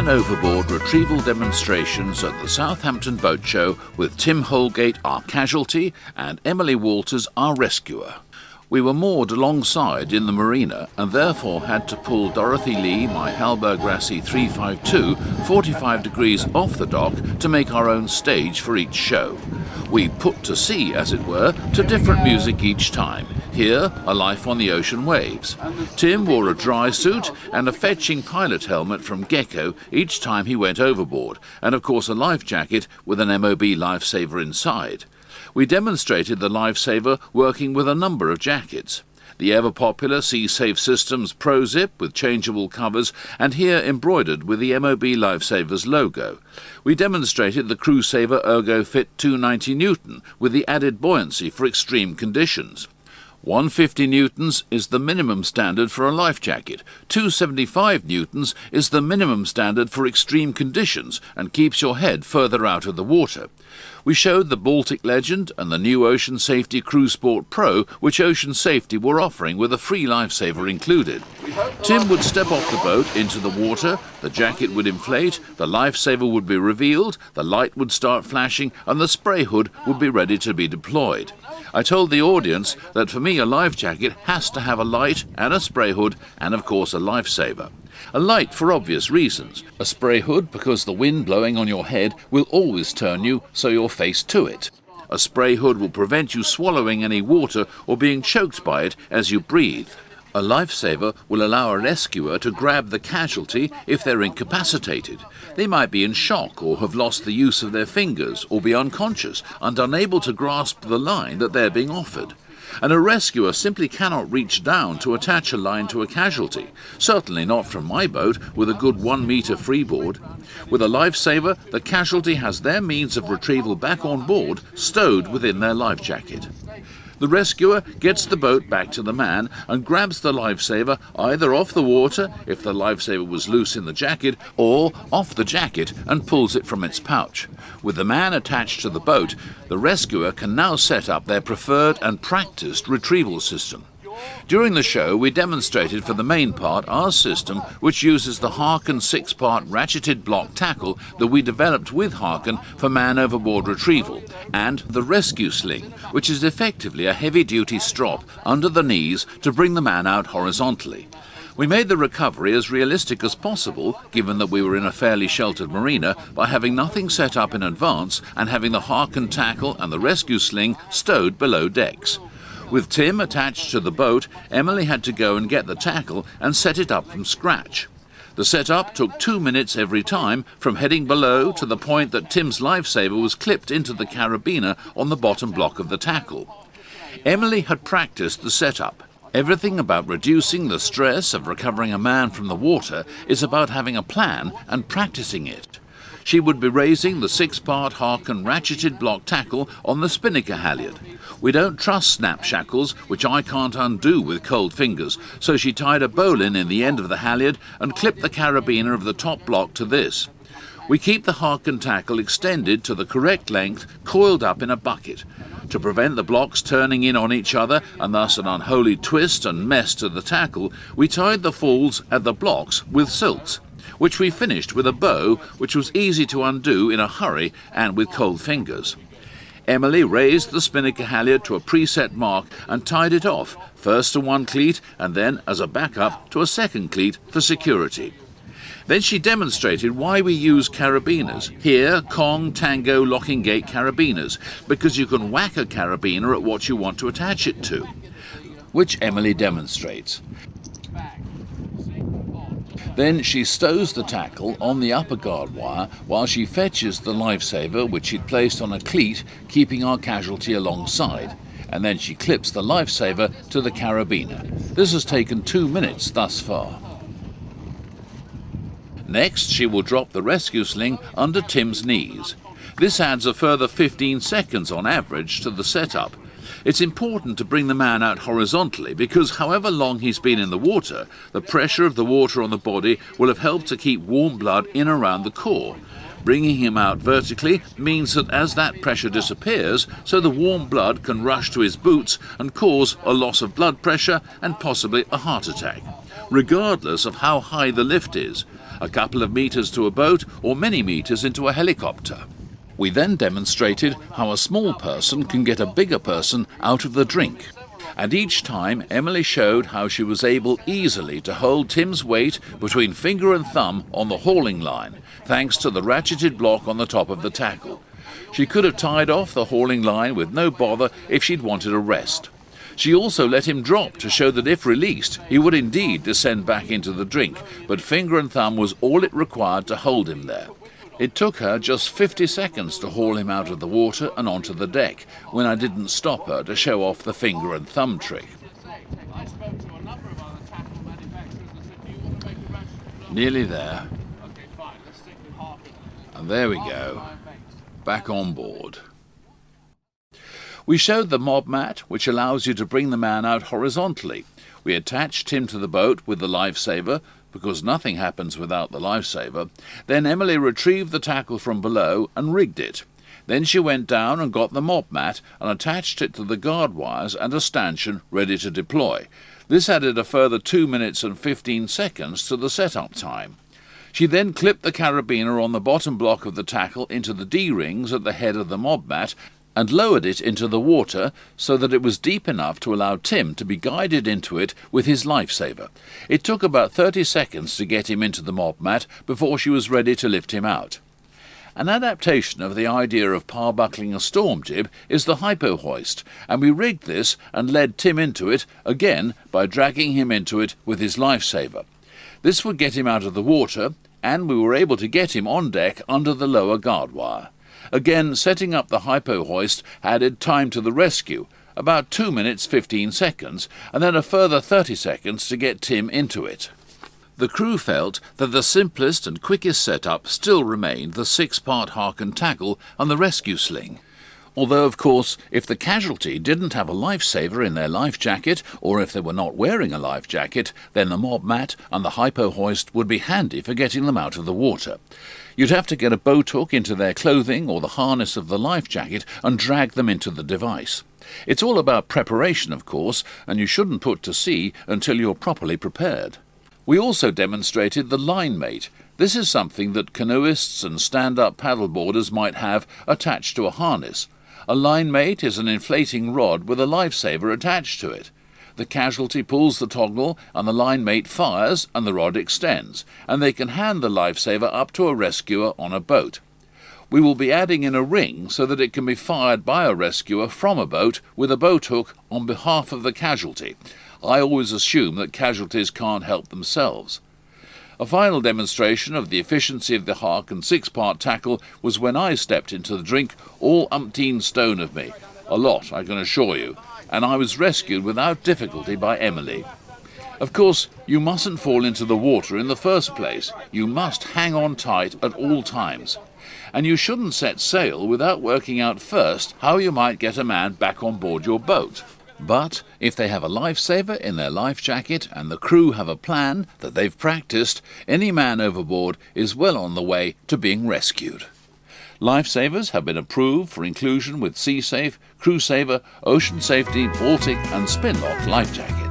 man overboard retrieval demonstrations at the Southampton Boat Show with Tim Holgate, our casualty, and Emily Walters, our rescuer. We were moored alongside in the marina and therefore had to pull Dorothy Lee, my Halberg Rassi 352, 45 degrees off the dock to make our own stage for each show. We put to sea, as it were, to different music each time. Here, a life on the ocean waves. Tim wore a dry suit and a fetching pilot helmet from Gecko each time he went overboard, and of course a life jacket with an MOB Lifesaver inside. We demonstrated the Lifesaver working with a number of jackets. The ever-popular Sea-Safe Systems Pro Zip with changeable covers, and here embroidered with the MOB Lifesaver's logo. We demonstrated the Crewsaver Ergo Fit 290 Newton with the added buoyancy for extreme conditions. 150 newtons is the minimum standard for a life jacket. 275 newtons is the minimum standard for extreme conditions and keeps your head further out of the water. We showed the Baltic Legend and the new Ocean Safety Crew Sport Pro, which Ocean Safety were offering with a free lifesaver included. Tim would step off the boat into the water, the jacket would inflate, the lifesaver would be revealed, the light would start flashing, and the spray hood would be ready to be deployed. I told the audience that for me a life jacket has to have a light and a spray hood and of course a lifesaver. A light for obvious reasons, a spray hood because the wind blowing on your head will always turn you so you're face to it. A spray hood will prevent you swallowing any water or being choked by it as you breathe. A lifesaver will allow a rescuer to grab the casualty if they're incapacitated. They might be in shock or have lost the use of their fingers or be unconscious and unable to grasp the line that they're being offered. And a rescuer simply cannot reach down to attach a line to a casualty, certainly not from my boat with a good 1 metre freeboard. With a lifesaver, the casualty has their means of retrieval back on board, stowed within their life jacket. The rescuer gets the boat back to the man and grabs the lifesaver either off the water, if the lifesaver was loose in the jacket, or off the jacket and pulls it from its pouch. With the man attached to the boat, the rescuer can now set up their preferred and practiced retrieval system. During the show, we demonstrated for the main part our system, which uses the Harken 6-part ratcheted block tackle that we developed with Harken for man overboard retrieval, and the rescue sling, which is effectively a heavy-duty strop under the knees to bring the man out horizontally. We made the recovery as realistic as possible, given that we were in a fairly sheltered marina, by having nothing set up in advance and having the Harken tackle and the rescue sling stowed below decks. With Tim attached to the boat, Emily had to go and get the tackle and set it up from scratch. The setup took 2 minutes every time, from heading below to the point that Tim's lifesaver was clipped into the carabiner on the bottom block of the tackle. Emily had practiced the setup. Everything about reducing the stress of recovering a man from the water is about having a plan and practicing it. She would be raising the 6-part Harken ratcheted block tackle on the spinnaker halyard. We don't trust snap shackles, which I can't undo with cold fingers, so she tied a bowline in the end of the halyard and clipped the carabiner of the top block to this. We keep the Harken tackle extended to the correct length, coiled up in a bucket. To prevent the blocks turning in on each other and thus an unholy twist and mess to the tackle, we tied the falls at the blocks with silks, which we finished with a bow, which was easy to undo in a hurry and with cold fingers. Emily raised the spinnaker halyard to a preset mark and tied it off, first to one cleat and then, as a backup, to a second cleat for security. Then she demonstrated why we use carabiners. Here, Kong, Tango, Locking Gate carabiners, because you can whack a carabiner at what you want to attach it to, which Emily demonstrates. Then she stows the tackle on the upper guard wire while she fetches the lifesaver, which she'd placed on a cleat, keeping our casualty alongside, and then she clips the lifesaver to the carabiner. This has taken 2 minutes thus far. Next, she will drop the rescue sling under Tim's knees. This adds a further 15 seconds on average to the setup. It's important to bring the man out horizontally because however long he's been in the water, the pressure of the water on the body will have helped to keep warm blood in around the core. Bringing him out vertically means that as that pressure disappears, so the warm blood can rush to his boots and cause a loss of blood pressure and possibly a heart attack, regardless of how high the lift is. a couple of metres to a boat or many metres into a helicopter. We then demonstrated how a small person can get a bigger person out of the drink. And each time Emily showed how she was able easily to hold Tim's weight between finger and thumb on the hauling line, thanks to the ratcheted block on the top of the tackle. She could have tied off the hauling line with no bother if she'd wanted a rest. She also let him drop to show that if released, he would indeed descend back into the drink, but finger and thumb was all it required to hold him there. It took her just 50 seconds to haul him out of the water and onto the deck, when I didn't stop her to show off the finger and thumb trick. Nearly there. And there we go, back on board. We showed the MOB mat, which allows you to bring the man out horizontally. We attached him to the boat with the Lifesaver, because nothing happens without the Lifesaver. Then Emily retrieved the tackle from below and rigged it. Then she went down and got the MOB mat and attached it to the guard wires and a stanchion ready to deploy. This added a further 2 minutes and 15 seconds to the setup time. She then clipped the carabiner on the bottom block of the tackle into the D-rings at the head of the MOB mat and lowered it into the water so that it was deep enough to allow Tim to be guided into it with his Lifesaver. It took about 30 seconds to get him into the MOB mat before she was ready to lift him out. An adaptation of the idea of parbuckling a storm jib is the hypo hoist, and we rigged this and led Tim into it, again by dragging him into it with his Lifesaver. This would get him out of the water, and we were able to get him on deck under the lower guard wire. Again, setting up the hypo hoist added time to the rescue, about 2 minutes 15 seconds, and then a further 30 seconds to get Tim into it. The crew felt that the simplest and quickest setup still remained the 6-part hark and tackle and the rescue sling. Although, of course, if the casualty didn't have a Lifesaver in their life jacket, or if they were not wearing a life jacket, then the MOB mat and the hypo hoist would be handy for getting them out of the water. You'd have to get a boat hook into their clothing or the harness of the life jacket and drag them into the device. It's all about preparation, of course, and you shouldn't put to sea until you're properly prepared. We also demonstrated the line mate. This is something that canoeists and stand-up paddleboarders might have attached to a harness. A line mate is an inflating rod with a Lifesaver attached to it. The casualty pulls the toggle and the line mate fires and the rod extends, and they can hand the Lifesaver up to a rescuer on a boat. We will be adding in a ring so that it can be fired by a rescuer from a boat with a boat hook on behalf of the casualty. I always assume that casualties can't help themselves. A final demonstration of the efficiency of the hark and 6-part tackle was when I stepped into the drink, all umpteen stone of me. A lot, I can assure you. And I was rescued without difficulty by Emily. Of course, you mustn't fall into the water in the first place. You must hang on tight at all times. And you shouldn't set sail without working out first how you might get a man back on board your boat. But if they have a Lifesaver in their life jacket and the crew have a plan that they've practiced, any man overboard is well on the way to being rescued. Lifesavers have been approved for inclusion with Sea Safe, Crew Saver, Ocean Safety, Baltic and Spinlock life jackets.